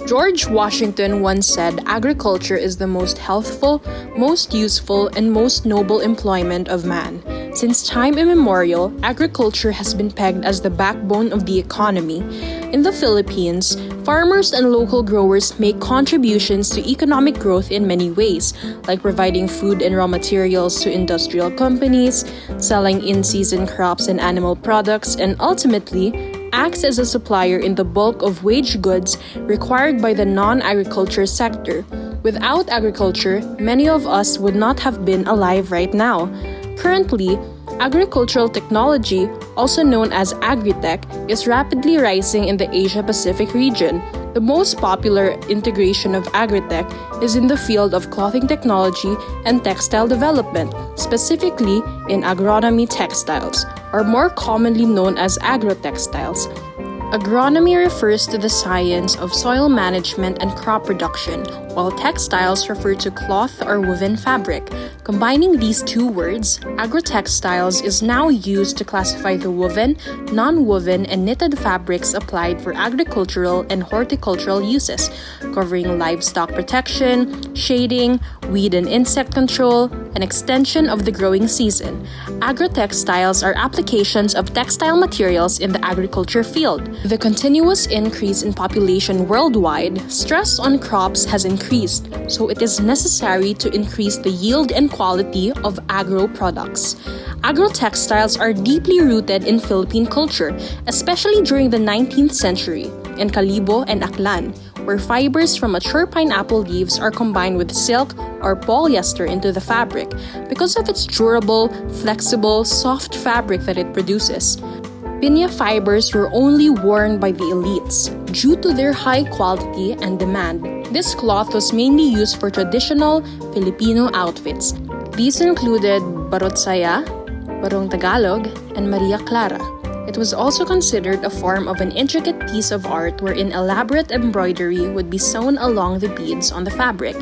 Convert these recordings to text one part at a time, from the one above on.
George Washington once said agriculture is the most healthful, most useful, and most noble employment of man. Since time immemorial, agriculture has been pegged as the backbone of the economy. In the Philippines, farmers and local growers make contributions to economic growth in many ways, like providing food and raw materials to industrial companies, selling in-season crops and animal products, and ultimately, acts as a supplier in the bulk of wage goods required by the non-agriculture sector. Without agriculture, many of us would not have been alive right now. Currently, agricultural technology, also known as agritech, is rapidly rising in the Asia-Pacific region. The most popular integration of agritech is in the field of clothing technology and textile development, specifically in agronomy textiles, or more commonly known as agro-textiles. Agronomy refers to the science of soil management and crop production, while textiles refer to cloth or woven fabric. Combining these two words, agro-textiles is now used to classify the woven, non-woven, and knitted fabrics applied for agricultural and horticultural uses, covering livestock protection, shading, weed and insect control, and extension of the growing season. Agro-textiles are applications of textile materials in the agriculture field. The continuous increase in population worldwide, stress on crops has increased, so it is necessary to increase the yield and quality of agro products. Agro-textiles are deeply rooted in Philippine culture, especially during the 19th century, in Kalibo and Aklan, where fibers from mature pineapple leaves are combined with silk or polyester into the fabric because of its durable, flexible, soft fabric that it produces. Pinya fibers were only worn by the elites due to their high quality and demand. This cloth was mainly used for traditional Filipino outfits. These included Barot Saya, Barong Tagalog, and Maria Clara. It was also considered a form of an intricate piece of art wherein elaborate embroidery would be sewn along the beads on the fabric.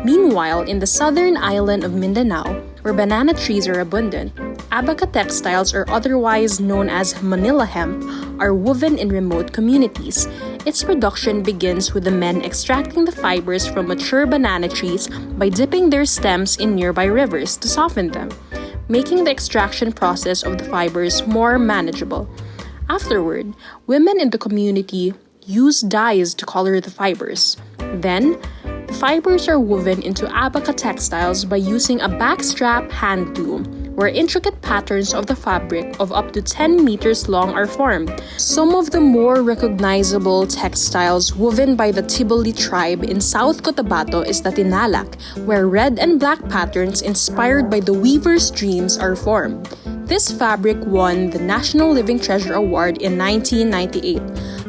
Meanwhile, in the southern island of Mindanao, where banana trees are abundant, abaca textiles, or otherwise known as Manila hemp, are woven in remote communities. Its production begins with the men extracting the fibers from mature banana trees by dipping their stems in nearby rivers to soften them, making the extraction process of the fibers more manageable. Afterward, women in the community use dyes to color the fibers. Then, the fibers are woven into abaca textiles by using a backstrap hand loom, where intricate patterns of the fabric of up to 10 meters long are formed. Some of the more recognizable textiles woven by the Tiboli tribe in South Cotabato is the tinalak, where red and black patterns inspired by the weaver's dreams are formed. This fabric won the National Living Treasure Award in 1998.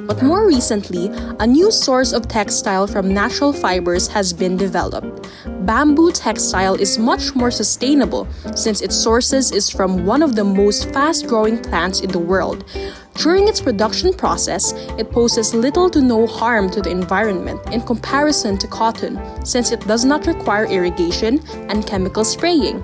But more recently, a new source of textile from natural fibers has been developed. Bamboo textile is much more sustainable since its sources is from one of the most fast-growing plants in the world. During its production process, it poses little to no harm to the environment in comparison to cotton, since it does not require irrigation and chemical spraying.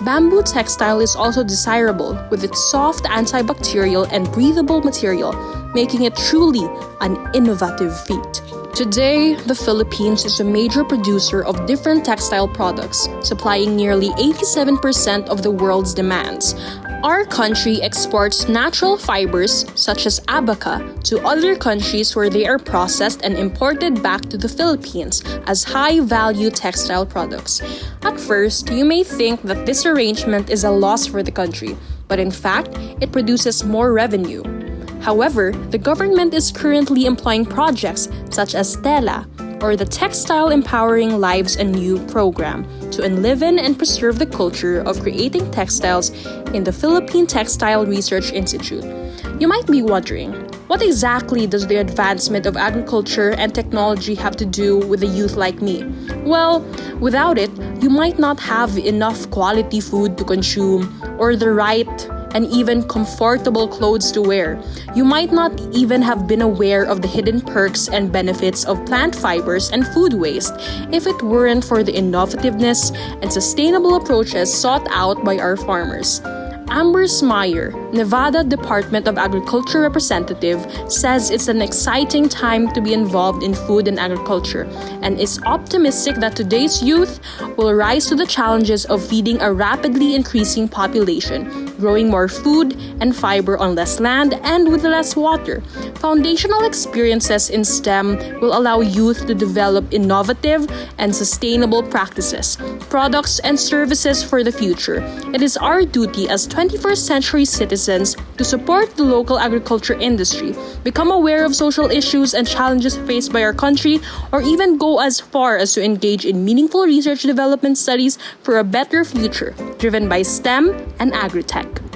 Bamboo textile is also desirable with its soft antibacterial and breathable material, making it truly an innovative feat. Today, the Philippines is a major producer of different textile products, supplying nearly 87% of the world's demands. Our country exports natural fibers, such as abaca, to other countries where they are processed and imported back to the Philippines as high-value textile products. At first, you may think that this arrangement is a loss for the country, but in fact, it produces more revenue. However, the government is currently employing projects such as TELA, or the Textile Empowering Lives Anew program, to enliven and preserve the culture of creating textiles in the Philippine Textile Research Institute. You might be wondering, what exactly does the advancement of agriculture and technology have to do with a youth like me? Well, without it, you might not have enough quality food to consume or the right and even comfortable clothes to wear. You might not even have been aware of the hidden perks and benefits of plant fibers and food waste if it weren't for the innovativeness and sustainable approaches sought out by our farmers. Amber Smeyer, Nevada Department of Agriculture representative, says it's an exciting time to be involved in food and agriculture and is optimistic that today's youth will rise to the challenges of feeding a rapidly increasing population, growing more food and fiber on less land and with less water. Foundational experiences in STEM will allow youth to develop innovative and sustainable practices, products, and services for the future. It is our duty as 21st century citizens to support the local agriculture industry, become aware of social issues and challenges faced by our country, or even go as far as to engage in meaningful research development studies for a better future, driven by STEM and agritech.